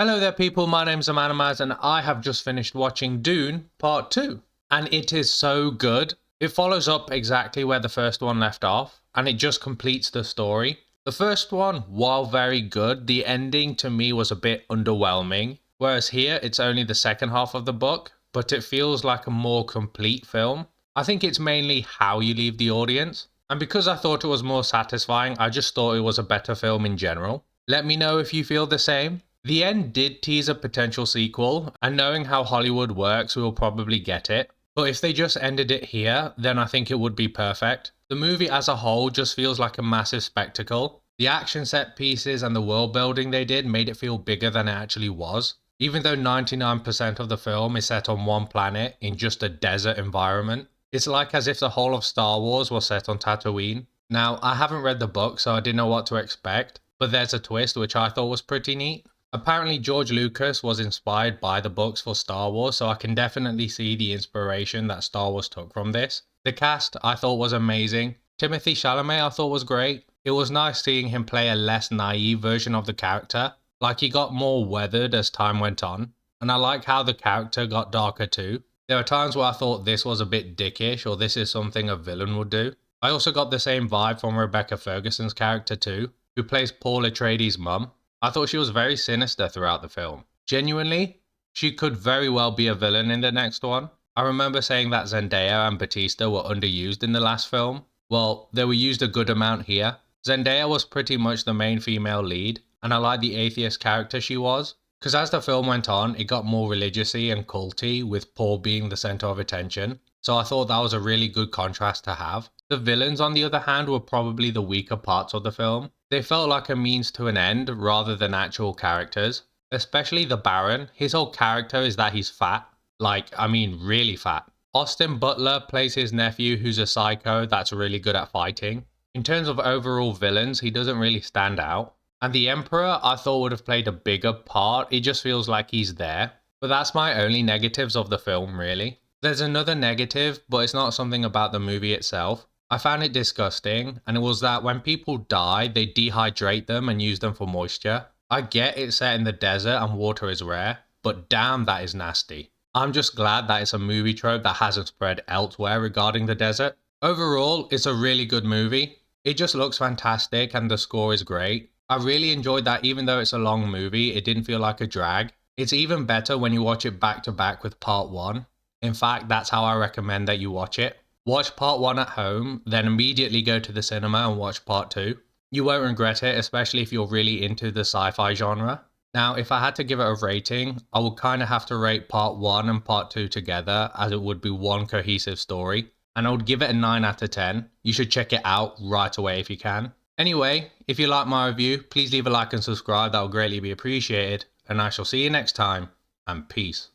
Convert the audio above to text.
Hello there people, my name's Amanamaz and I have just finished watching Dune Part 2. And it is so good. It follows up exactly where the first one left off and it just completes the story. The first one, while very good, the ending to me was a bit underwhelming. Whereas here, it's only the second half of the book, but it feels like a more complete film. I think it's mainly how you leave the audience. And because I thought it was more satisfying, I just thought it was a better film in general. Let me know if you feel the same. The end did tease a potential sequel, and knowing how Hollywood works, we will probably get it. But if they just ended it here, then I think it would be perfect. The movie as a whole just feels like a massive spectacle. The action set pieces and the world building they did made it feel bigger than it actually was. Even though 99% of the film is set on one planet in just a desert environment, it's like as if the whole of Star Wars was set on Tatooine. Now, I haven't read the book, so I didn't know what to expect, but there's a twist which I thought was pretty neat. Apparently George Lucas was inspired by the books for Star Wars, so I can definitely see the inspiration that Star Wars took from this. The cast I thought was amazing. Timothée Chalamet I thought was great. It was nice seeing him play a less naive version of the character, like he got more weathered as time went on, and I like how the character got darker too. There are times where I thought this was a bit dickish or this is something a villain would do. I also got the same vibe from Rebecca Ferguson's character too, who plays Paul Atreides' mum. I thought she was very sinister throughout the film. Genuinely, she could very well be a villain in the next one. I remember saying that Zendaya and Bautista were underused in the last film. Well, they were used a good amount here. Zendaya was pretty much the main female lead, and I like the atheist character she was. Because as the film went on, it got more religious-y and culty, with Paul being the centre of attention. So I thought that was a really good contrast to have. The villains, on the other hand, were probably the weaker parts of the film. They felt like a means to an end rather than actual characters. Especially the Baron. His whole character is that he's fat. Really fat. Austin Butler plays his nephew who's a psycho that's really good at fighting. In terms of overall villains, he doesn't really stand out. And the Emperor I thought would have played a bigger part, it just feels like he's there. But that's my only negatives of the film really. There's another negative, but it's not something about the movie itself. I found it disgusting, and it was that when people die, they dehydrate them and use them for moisture. I get it's set in the desert and water is rare, but damn that is nasty. I'm just glad that it's a movie trope that hasn't spread elsewhere regarding the desert. Overall, it's a really good movie. It just looks fantastic and the score is great. I really enjoyed that even though it's a long movie, it didn't feel like a drag. It's even better when you watch it back to back with part 1. In fact, that's how I recommend that you watch it. Watch part 1 at home, then immediately go to the cinema and watch part 2. You won't regret it, especially if you're really into the sci-fi genre. Now, if I had to give it a rating, I would kind of have to rate part 1 and part 2 together, as it would be one cohesive story. And I would give it a 9 out of 10. You should check it out right away if you can. Anyway, if you like my review, please leave a like and subscribe, that would greatly be appreciated. And I shall see you next time, and peace.